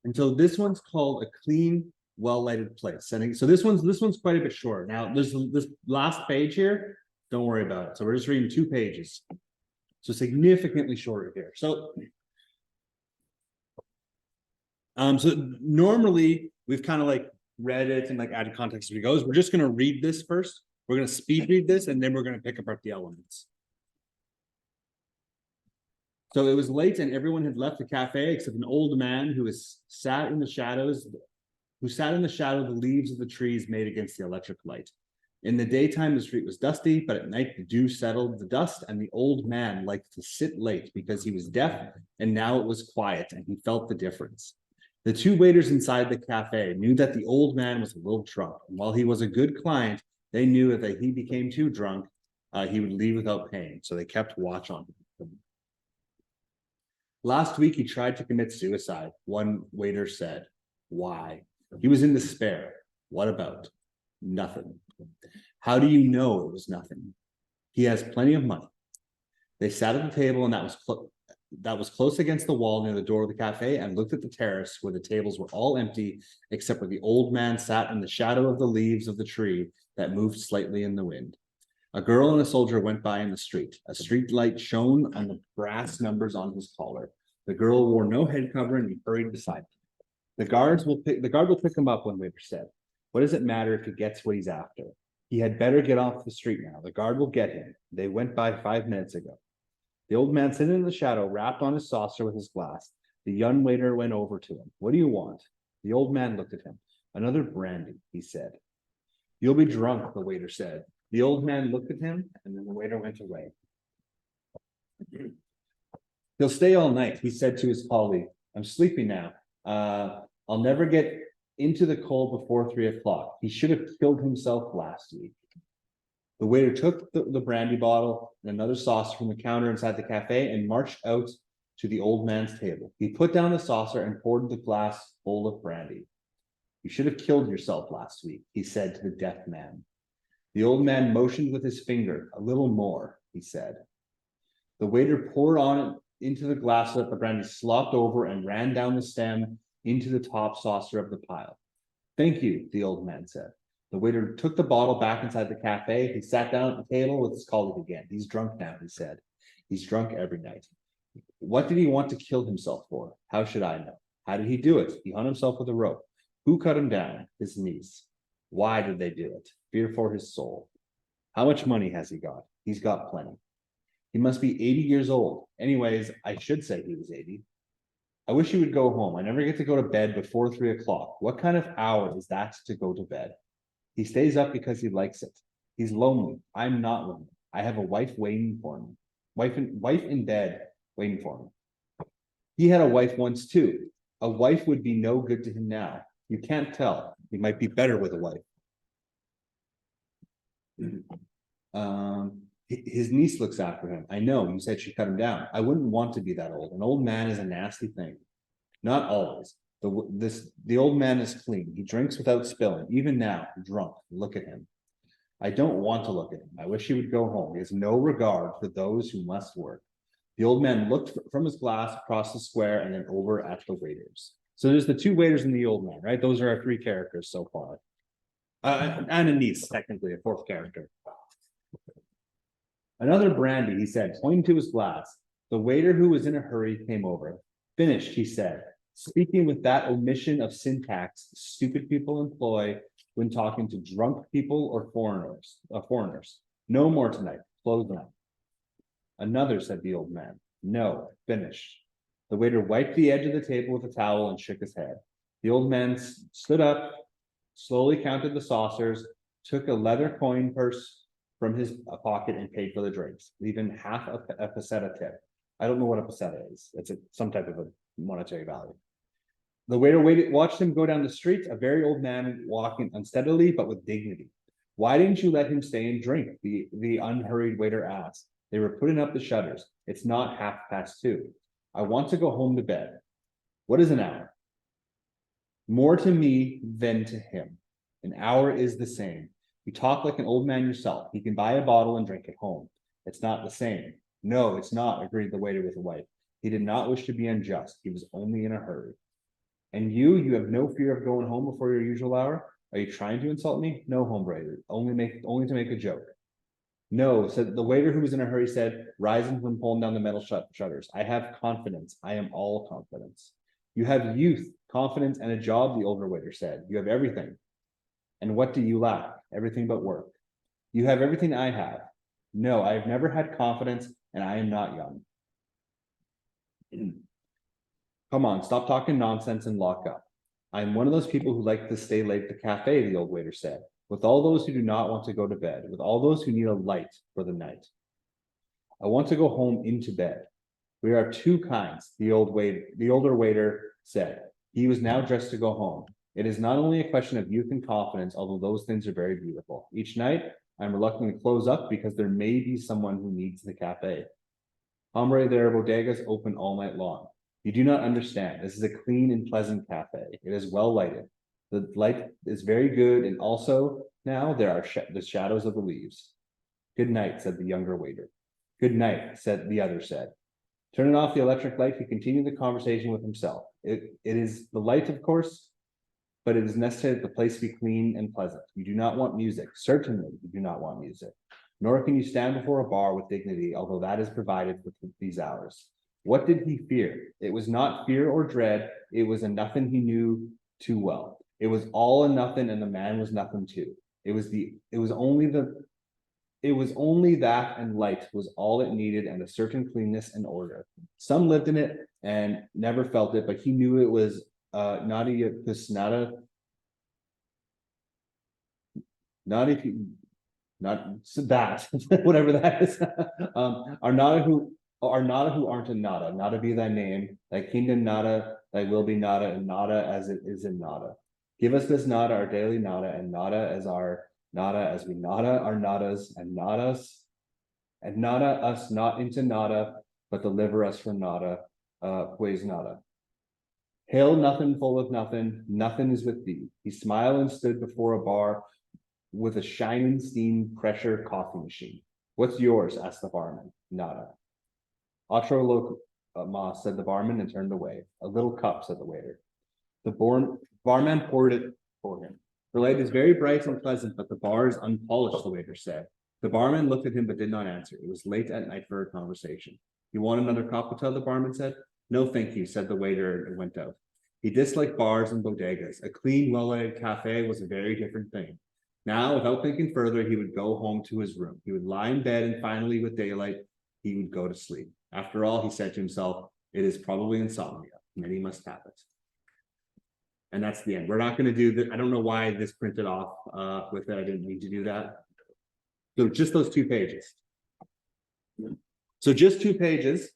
And so this one's called A Clean, Well-Lighted Place. And so this one's quite a bit short. Now, there's this last page here. Don't worry about it. So we're just reading 2 pages. So significantly shorter here. So normally we've kind of like read it and like added context as we go. We're just going to read this first. We're going to speed read this, and then we're going to pick apart the elements. So it was late, and everyone had left the cafe except an old man who sat in the shadow of the leaves of the trees made against the electric light. In the daytime, the street was dusty, but at night the dew settled the dust, and the old man liked to sit late because he was deaf, and now it was quiet, and he felt the difference. The 2 waiters inside the cafe knew that the old man was a little drunk, and while he was a good client, they knew that if he became too drunk, he would leave without paying, so they kept watch on him. Last week, he tried to commit suicide, one waiter said. Why? He was in despair. What about? Nothing. How do you know it was nothing? He has plenty of money. They sat at the table, and that was close against the wall near the door of the cafe, and looked at the terrace where the tables were all empty, except where the old man sat in the shadow of the leaves of the tree that moved slightly in the wind. A girl and a soldier went by in the street. A street light shone on the brass numbers on his collar. The girl wore no head cover, and he hurried beside him. The guard will pick him up, one waiter said. What does it matter if he gets what he's after? He had better get off the street now. The guard will get him. They went by 5 minutes ago. The old man sitting in the shadow rapped on his saucer with his glass. The young waiter went over to him. What do you want? The old man looked at him. Another brandy, he said. You'll be drunk, the waiter said. The old man looked at him, and then the waiter went away. He'll stay all night, he said to his colleague. I'm sleepy now. I'll never get into the cold before 3 o'clock. He should have killed himself last week. The waiter took the brandy bottle and another saucer from the counter inside the cafe and marched out to the old man's table. He put down the saucer and poured the glass full of brandy. You should have killed yourself last week, he said to the deaf man. The old man motioned with his finger. A little more, he said. The waiter poured on it into the glass so that the brandy slopped over and ran down the stem into the top saucer of the pile. Thank you, the old man said. The waiter took the bottle back inside the cafe. He sat down at the table with his colleague again. He's drunk now, he said. He's drunk every night. What did he want to kill himself for? How should I know? How did he do it? He hung himself with a rope. Who cut him down? His niece. Why did they do it? Fear for his soul. How much money has he got? He's got plenty. He must be 80 years old. Anyways, I should say he was 80. I wish he would go home. I never get to go to bed before 3 o'clock. What kind of hour is that to go to bed? He stays up because he likes it. He's lonely. I'm not lonely. I have a wife waiting for me. Wife in bed waiting for me. He had a wife once too. A wife would be no good to him now. You can't tell. He might be better with a wife. His niece looks after him. I know, you said she cut him down. I wouldn't want to be that old. An old man is a nasty thing. Not always. The old man is clean. He drinks without spilling. Even now, drunk. Look at him. I don't want to look at him. I wish he would go home. He has no regard for those who must work. The old man looked from his glass across the square and then over at the waiters. So there's the 2 waiters and the old man, right? Those are our 3 characters so far. And a niece, technically, a 4th character. Another brandy, he said, pointing to his glass. The waiter, who was in a hurry, came over. Finished, he said, speaking with that omission of syntax stupid people employ when talking to drunk people or foreigners. No more tonight. Close them. Another, said the old man. No, finished. The waiter wiped the edge of the table with a towel and shook his head. The old man stood up, slowly counted the saucers, took a leather coin purse from his pocket and paid for the drinks, leaving half a peseta tip. I don't know what a peseta is. It's some type of a monetary value. The waiter watched him go down the street, a very old man walking unsteadily but with dignity. Why didn't you let him stay and drink? The unhurried waiter asked. They were putting up the shutters. It's not 2:30. I want to go home to bed. What is an hour? More to me than to him. An hour is the same. You talk like an old man yourself. He can buy a bottle and drink at home. It's not the same. No, it's not, agreed the waiter with a wife. He did not wish to be unjust. He was only in a hurry. And you have no fear of going home before your usual hour? Are you trying to insult me? No, hombre, only to make a joke. No, said the waiter who was in a hurry said, rising from pulling down the metal shutters. I have confidence. I am all confidence. You have youth, confidence, and a job, the older waiter said. You have everything. And what do you lack? Everything but work. You have everything I have. No, I have never had confidence, and I am not young. Come on, stop talking nonsense and lock up. I'm one of those people who like to stay late at the cafe, the old waiter said, with all those who do not want to go to bed, with all those who need a light for the night. I want to go home into bed. We are two kinds, the older waiter said. He was now dressed to go home. It is not only a question of youth and confidence, although those things are very beautiful. Each night, I'm reluctant to close up because there may be someone who needs the cafe. Hombre, there are bodegas open all night long. You do not understand. This is a clean and pleasant cafe. It is well lighted. The light is very good, and also now there are the shadows of the leaves. Good night, said the younger waiter. Good night, said the other said. Turning off the electric light, he continued the conversation with himself. It is the light, of course, but it is necessary that the place be clean and pleasant. You do not want music. Certainly, you do not want music. Nor can you stand before a bar with dignity, although that is provided with these hours. What did he fear? It was not fear or dread. It was a nothing he knew too well. It was all a nothing, and the man was nothing too. It was only that, and light was all it needed, and a certain cleanness and order. Some lived in it and never felt it, but he knew it was not if you not that whatever that is. Are nada who aren't a nada be thy name, thy kingdom nada, thy will be nada, and nada as it is in nada. Give us this nada, our daily nada, and nada as our nada, as we nada our nadas, and nada us not into nada, but deliver us from nada, pues nada. Hail nothing full of nothing, nothing is with thee. He smiled and stood before a bar with a shining steam pressure coffee machine. What's yours? Asked the barman. Nada. Otro lo mas, said the barman and turned away. A little cup, said the waiter. The barman poured it for him. The light is very bright and pleasant, but the bar is unpolished, the waiter said. The barman looked at him but did not answer. It was late at night for a conversation. You want another cocktail? The barman said. No, thank you, said the waiter and went out. He disliked bars and bodegas. A clean, well-lighted cafe was a very different thing. Now, without thinking further, he would go home to his room. He would lie in bed, and finally, with daylight, he would go to sleep. After all, he said to himself, it is probably insomnia. Many must have it. And that's the end. We're not going to do that. I don't know why this printed off with it. I didn't mean to do that. So just those 2 pages. So just 2 pages.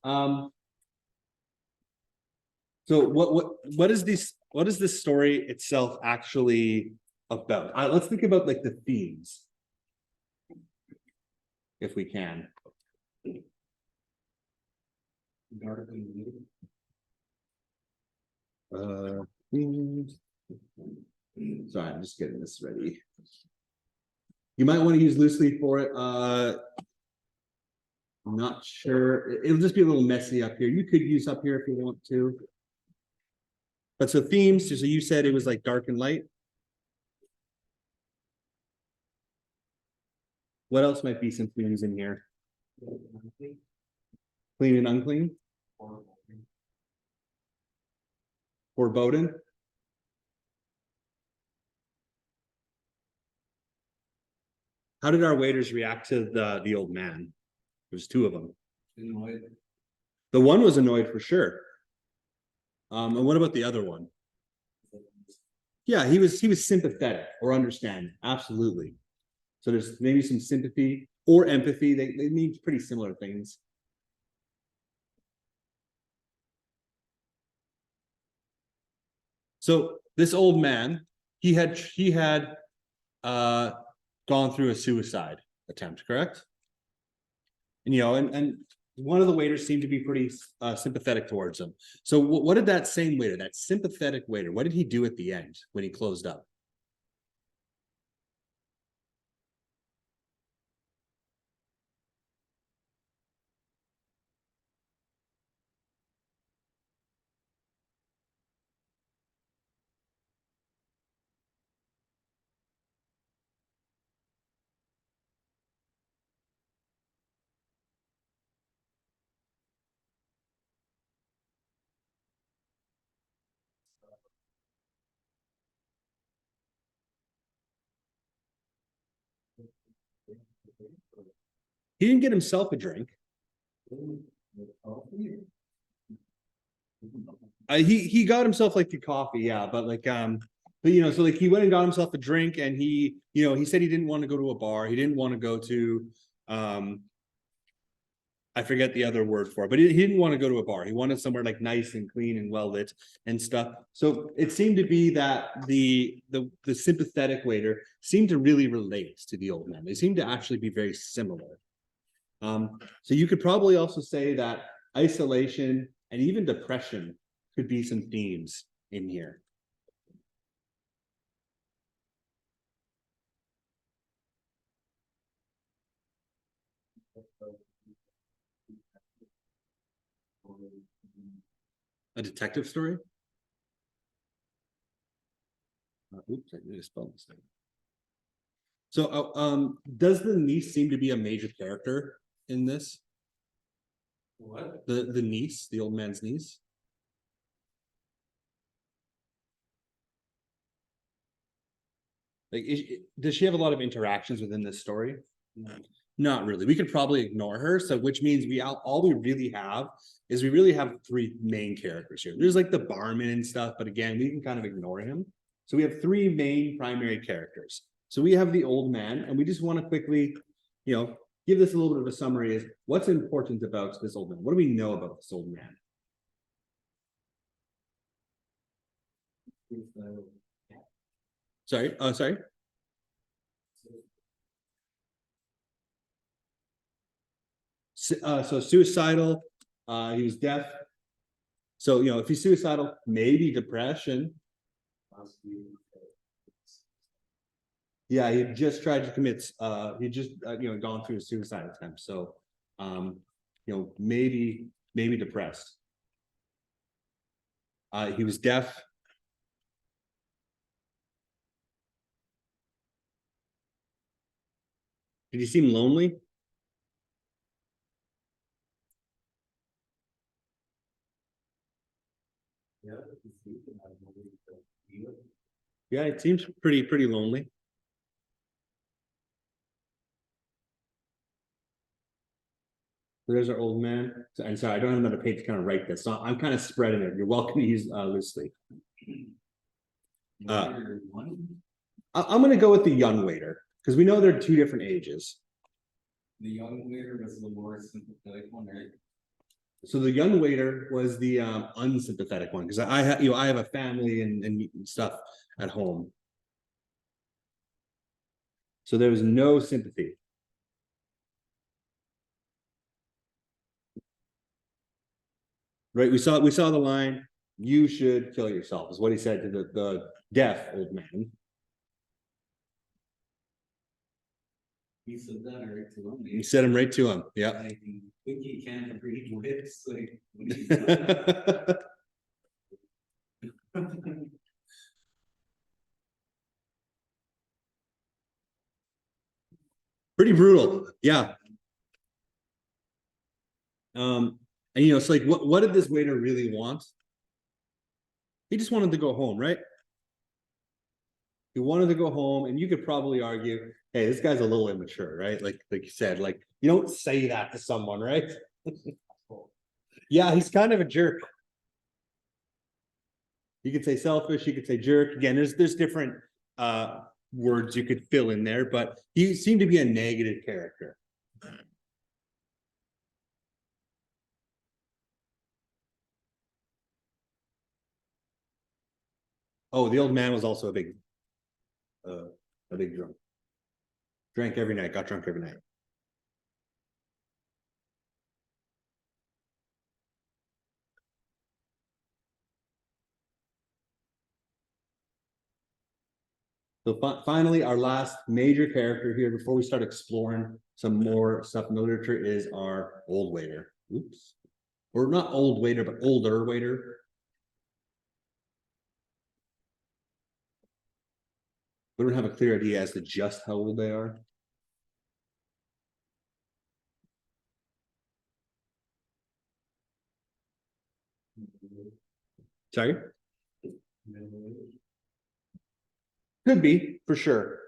So what is this story itself actually about? Let's think about like the themes, if we can. Sorry, I'm just getting this ready. You might want to use loose leaf for it. I'm not sure. It'll just be a little messy up here. You could use up here if you want to. But so themes, so you said it was like dark and light. What else might be some themes in here? Clean and unclean. Foreboding. How did our waiters react to the old man? There's 2 of them. Annoyed. The one was annoyed for sure. And what about the other one? Yeah, he was sympathetic or understanding. Absolutely. So there's maybe some sympathy or empathy. They mean pretty similar things. So this old man, he had gone through a suicide attempt, correct? And and one of the waiters seemed to be pretty sympathetic towards him. So what did that same waiter, that sympathetic waiter, what did he do at the end when he closed up? He didn't get himself a drink. He got himself like the coffee, yeah, but like but so like he went and got himself a drink, and he said he didn't want to go to a bar. He didn't want to go to I forget the other word for it, but he didn't want to go to a bar. He wanted somewhere like nice and clean and well lit and stuff. So it seemed to be that the sympathetic waiter seemed to really relate to the old man. They seemed to actually be very similar. So you could probably also say that isolation and even depression could be some themes in here. A detective story? Oops, I need to spell this thing. So, does the niece seem to be a major character in this? What? The niece, the old man's niece? Like, does she have a lot of interactions within this story? No. Not really. We could probably ignore her. So, which means all we really have is we really have three main characters here. There's like the barman and stuff, but again, we can kind of ignore him. So we have three main primary characters. So we have the old man, and we just want to quickly, give this a little bit of a summary. Is what's important about this old man? What do we know about this old man? Sorry. Sorry. So suicidal. He was deaf. So if he's suicidal, maybe depression. Yeah, he just tried to commit. He just gone through a suicide attempt. So, maybe depressed. He was deaf. Did he seem lonely? Yeah, it seems pretty lonely. There's our old man. And sorry, I don't have another page to kind of write this. So I'm kind of spreading it. You're welcome to use loosely. I'm going to go with the young waiter because we know they're two different ages. The young waiter was the more sympathetic one, right? So the young waiter was the unsympathetic one because I have a family and stuff at home. So there was no sympathy. Right, we saw the line, "You should kill yourself," is what he said to the deaf old man. He said that right to him. He said him right to him. Yeah. I think he can't read lips. Like, Pretty brutal. Yeah. And it's like, what did this waiter really want? He just wanted to go home, right? He wanted to go home, and you could probably argue, hey, this guy's a little immature, right? Like you said, like you don't say that to someone, right? Yeah, he's kind of a jerk. You could say selfish, you could say jerk. Again, there's different words you could fill in there, but he seemed to be a negative character. Oh, the old man was also a big drunk. Drank every night, got drunk every night. So finally, our last major character here before we start exploring some more stuff in the literature is our old waiter. Oops. Or not old waiter, but older waiter. We don't have a clear idea as to just how old they are. Sorry? Could be, for sure.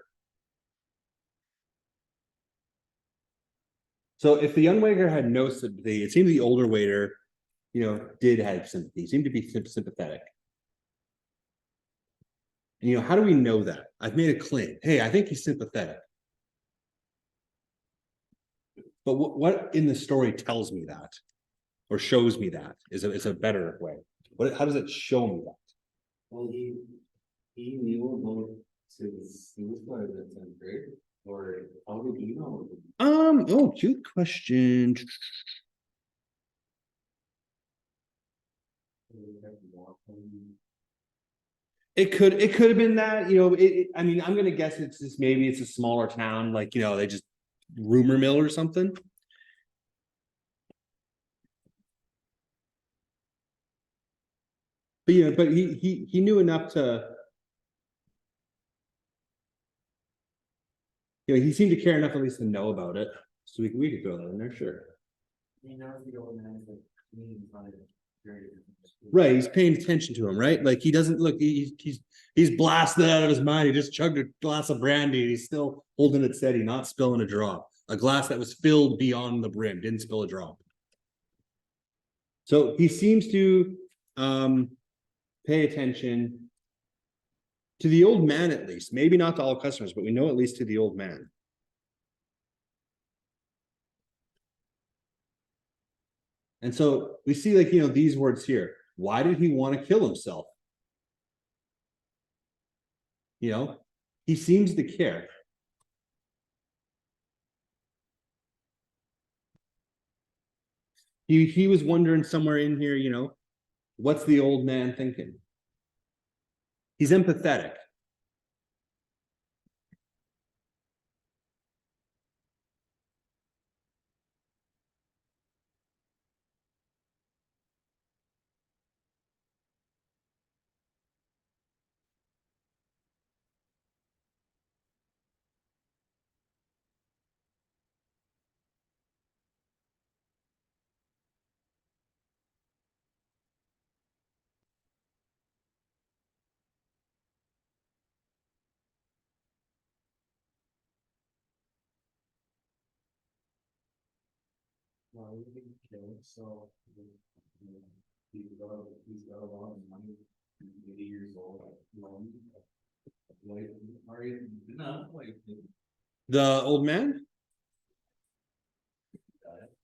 So if the young waiter had no sympathy, it seemed the older waiter, did have sympathy, seemed to be sympathetic. And, how do we know that? I've made a claim. Hey, I think he's sympathetic. But what in the story tells me that, or shows me that, is a better way. How does it show me that? Well, he knew about his suicide in 10th grade, or how did he know? Oh, good question. It could have been that, I mean, I'm gonna guess it's just maybe it's a smaller town, like, they just rumor mill or something. But he knew enough to, he seemed to care enough at least to know about it. So we could throw that in there, sure. He knows the old man is like clean, very. Right, he's paying attention to him, right? Like he doesn't look, he's blasted out of his mind. He just chugged a glass of brandy and he's still holding it steady, not spilling a drop. A glass that was filled beyond the brim, didn't spill a drop. So he seems to pay attention to the old man, at least. Maybe not to all customers, but we know at least to the old man. And so we see, like, these words here. Why did he want to kill himself? He seems to care. He was wondering somewhere in here, what's the old man thinking? He's empathetic. Well, he didn't kill himself. He's got a lot of money. He's 80 years old. Like, not like The old man?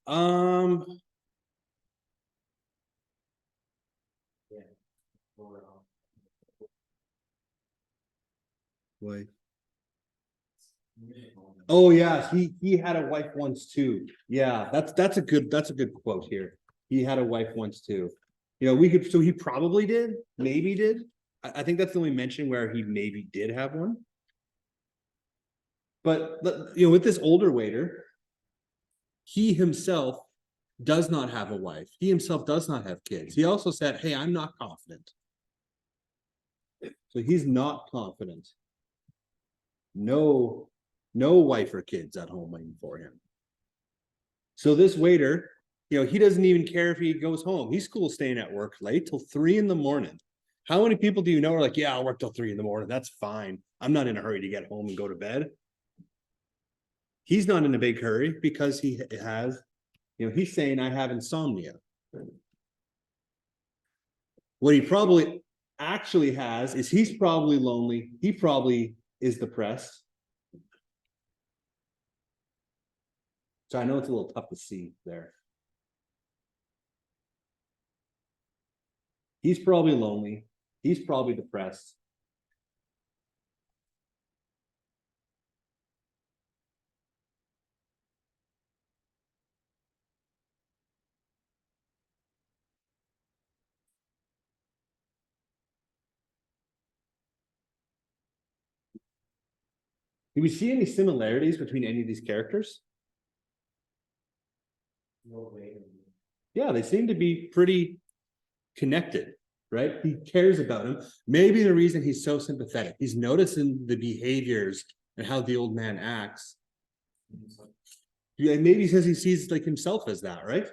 Um, or wait. Oh yeah, he had a wife once too. Yeah, that's a good quote here. He had a wife once too. So he probably did, maybe did. I think that's the only mention where he maybe did have one. But with this older waiter, he himself does not have a wife. He himself does not have kids. He also said, "Hey, I'm not confident." So he's not confident. No wife or kids at home waiting for him. So this waiter, he doesn't even care if he goes home. He's cool staying at work late till 3 a.m. How many people do you know are like, yeah, I'll work till 3 a.m. That's fine. I'm not in a hurry to get home and go to bed. He's not in a big hurry because he has, he's saying I have insomnia. What he probably actually has is he's probably lonely. He probably is depressed. So I know it's a little tough to see there. He's probably lonely. He's probably depressed. Do we see any similarities between any of these characters? no way. Yeah, they seem to be pretty connected, right? He cares about him. Maybe the reason he's so sympathetic, he's noticing the behaviors and how the old man acts. Yeah, maybe because he sees like himself as that, right?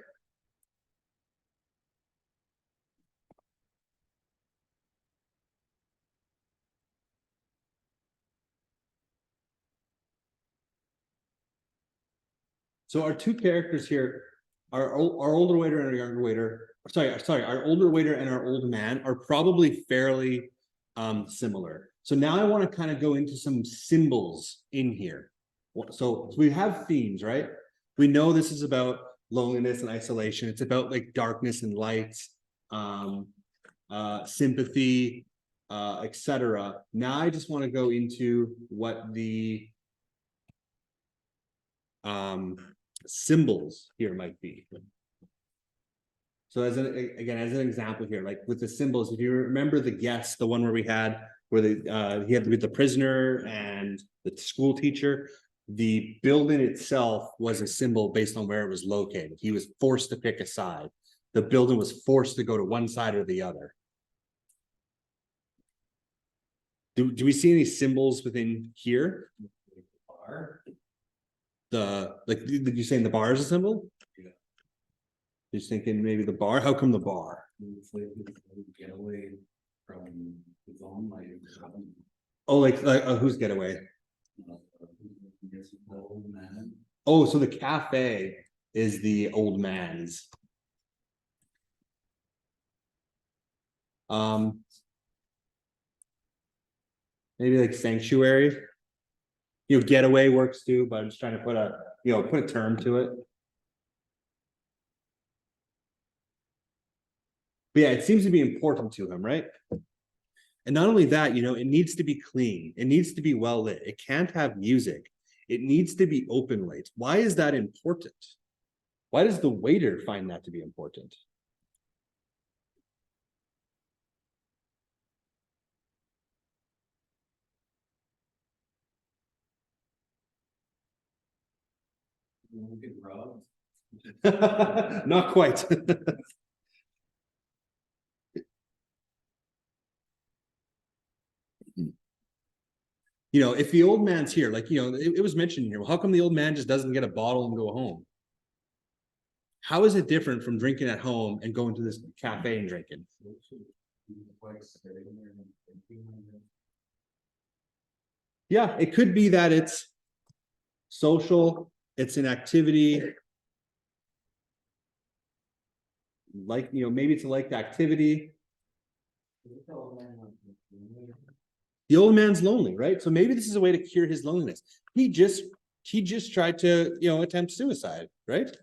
So our two characters here, our older waiter and our younger waiter, sorry, our older waiter and our old man are probably fairly similar. So now I want to kind of go into some symbols in here. So we have themes, right? We know this is about loneliness and isolation. It's about like darkness and lights, sympathy, etc. Now I just want to go into what the symbols here might be. So as again, as an example here, like with the symbols, if you remember the guest, the one where we had where he had with the prisoner and the school teacher, the building itself was a symbol based on where it was located. He was forced to pick a side. The building was forced to go to one side or the other. Do we see any symbols within here? Bar. Did you say in the bar is a symbol? Yeah. Just thinking maybe the bar. How come the bar? It's like get away from his own life. Oh, like whose getaway? The old man. Oh, so the cafe is the old man's. Maybe like sanctuary. You know, getaway works too, but I'm just trying to put a term to it. But yeah, it seems to be important to him, right? And not only that, it needs to be clean. It needs to be well lit. It can't have music. It needs to be open late. Why is that important? Why does the waiter find that to be important? Get robbed. Not quite. If the old man's here, like, it was mentioned here, well, how come the old man just doesn't get a bottle and go home? How is it different from drinking at home and going to this cafe and drinking? Yeah, it could be that it's social, it's an activity. Like, maybe it's a liked activity. The old man's lonely, right? So maybe this is a way to cure his loneliness. He just tried to, attempt suicide, right?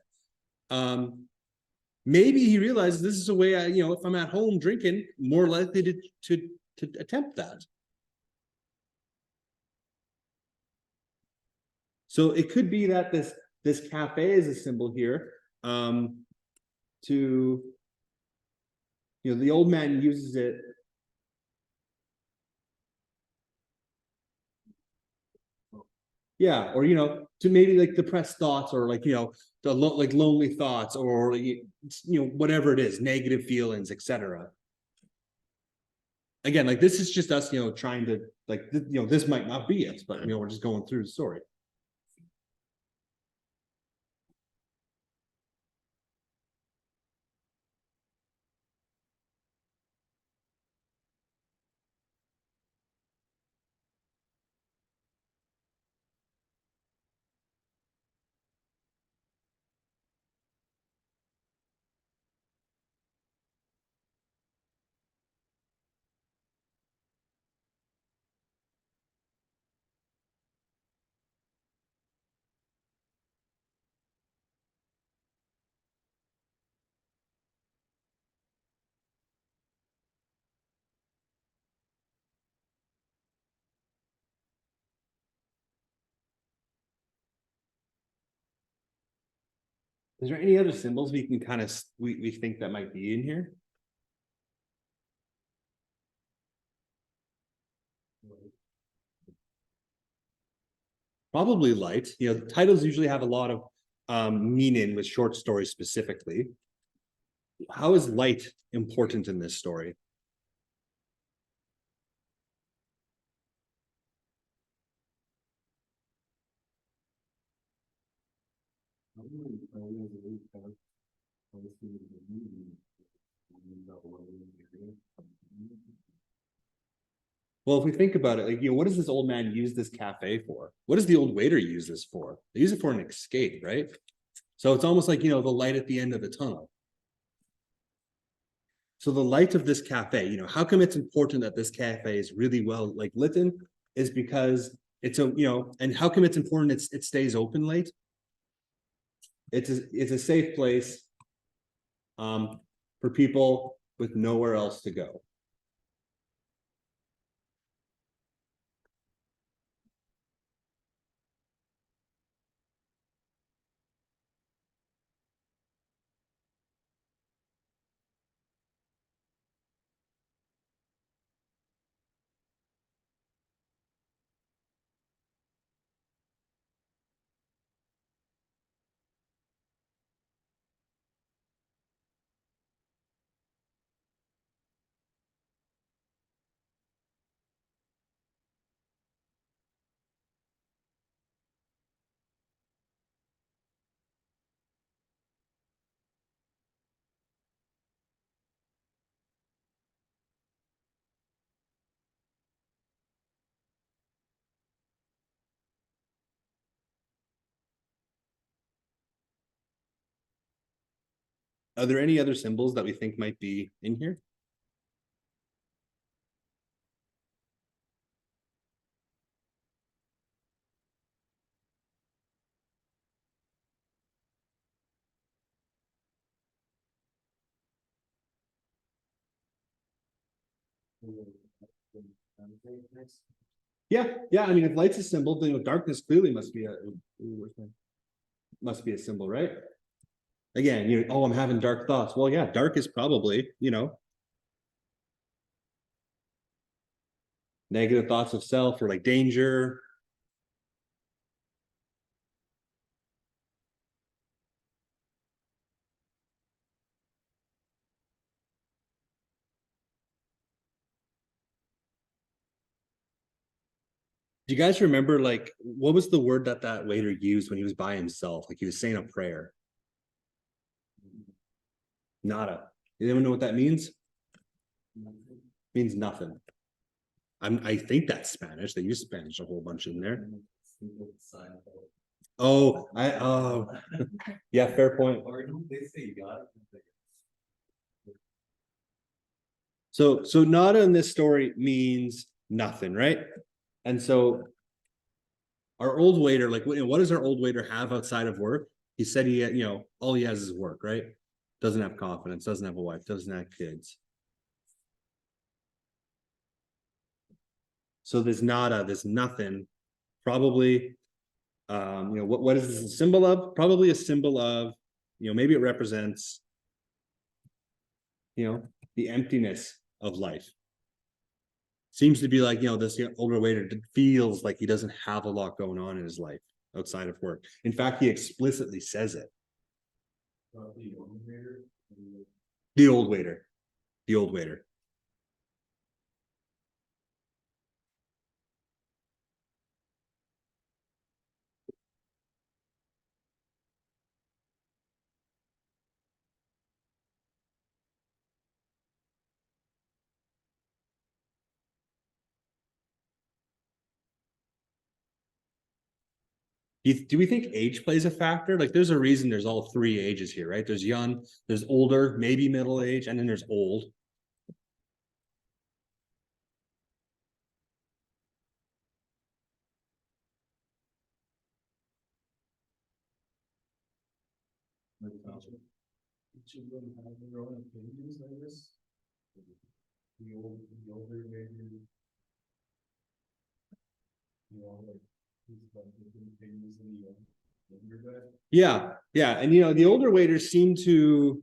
Maybe he realizes this is a way if I'm at home drinking, more likely to attempt that. So it could be that this cafe is a symbol here to, the old man uses it. Yeah, or to maybe like depressed thoughts, or like like lonely thoughts, or whatever it is, negative feelings, etc. Again, like this is just us, trying to like this might not be it, but we're just going through the story. Is there any other symbols we can kind of we think that might be in here? Probably light. Titles usually have a lot of meaning with short stories specifically. How is light important in this story? Well, if we think about it, like, what does this old man use this cafe for? What does the old waiter use this for? They use it for an escape, right? So it's almost like, the light at the end of the tunnel. So the light of this cafe, how come it's important that this cafe is really well like lit is because it's and how come it's important it stays open late? It's a safe place for people with nowhere else to go. Are there any other symbols that we think might be in here? Yeah. I mean, if light's a symbol, then darkness clearly must be a symbol, right? Again, I'm having dark thoughts. Well, yeah, dark is probably, negative thoughts of self or like danger. Do you guys remember like what was the word that waiter used when he was by himself? Like he was saying a prayer. Nada. You anyone know what that means? Means nothing. I think that's Spanish. They use Spanish a whole bunch in there. Oh, yeah, fair point. So nada in this story means nothing, right? And so our old waiter, like what does our old waiter have outside of work? He said all he has is work, right? Doesn't have confidence, doesn't have a wife, doesn't have kids. So there's nada, there's nothing. Probably, what is this a symbol of? Probably a symbol of, maybe it represents, the emptiness of life. Seems to be like, this older waiter feels like he doesn't have a lot going on in his life outside of work. In fact, he explicitly says it. The old waiter. The old waiter. Do we think age plays a factor? Like there's a reason there's all three ages here, right? There's young, there's older, maybe middle age, and then there's old. Each of them have their own opinions, I guess. The older maybe, like he's got different opinions than the younger guy. Yeah, and the older waiters seem to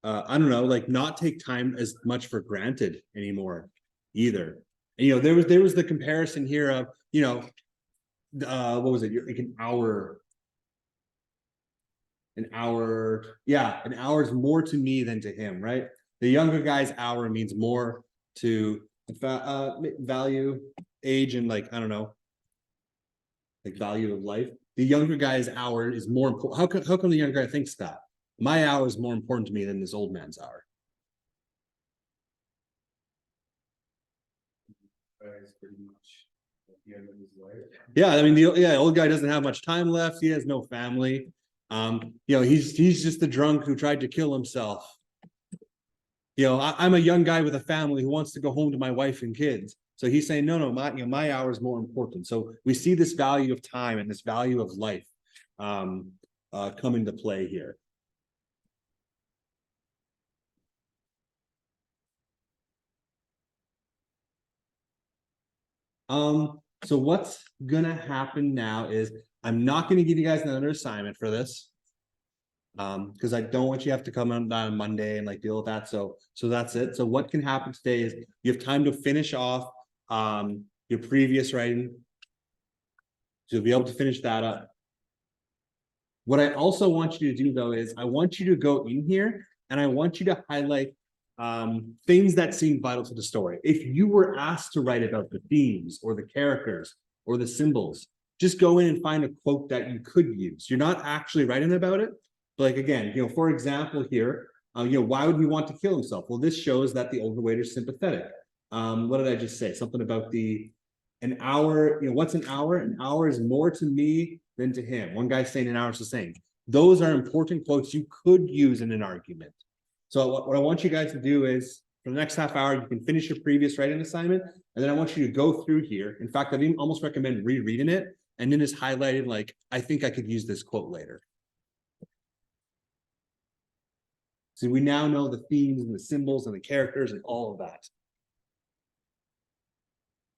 I don't know, like not take time as much for granted anymore either. And, there was the comparison here of, what was it? Like an hour is more to me than to him, right? The younger guy's hour means more to value, age, and like, I don't know, like value of life. The younger guy's hour is more important. How come the younger guy thinks that? My hour is more important to me than this old man's hour. Pretty much The end of his life. Yeah, I mean, the old guy doesn't have much time left. He has no family. He's just the drunk who tried to kill himself. I'm a young guy with a family who wants to go home to my wife and kids. So he's saying, no, my hour is more important. So we see this value of time and this value of life come into play here. So what's gonna happen now is I'm not gonna give you guys another assignment for this. Because I don't want you to have to come on Monday and like deal with that. So that's it. So what can happen today is you have time to finish off your previous writing. So you'll be able to finish that up. What I also want you to do though is I want you to go in here and I want you to highlight things that seem vital to the story. If you were asked to write about the themes or the characters or the symbols, just go in and find a quote that you could use. You're not actually writing about it. But like again, for example, here, why would he want to kill himself? Well, this shows that the overweight is sympathetic. What did I just say? Something about an hour, what's an hour? An hour is more to me than to him. One guy's saying an hour is the same. Those are important quotes you could use in an argument. So what I want you guys to do is for the next half hour, you can finish your previous writing assignment. And then I want you to go through here. In fact, I'd even almost recommend rereading it and then just highlighting like, I think I could use this quote later. So we now know the themes and the symbols and the characters and all of that.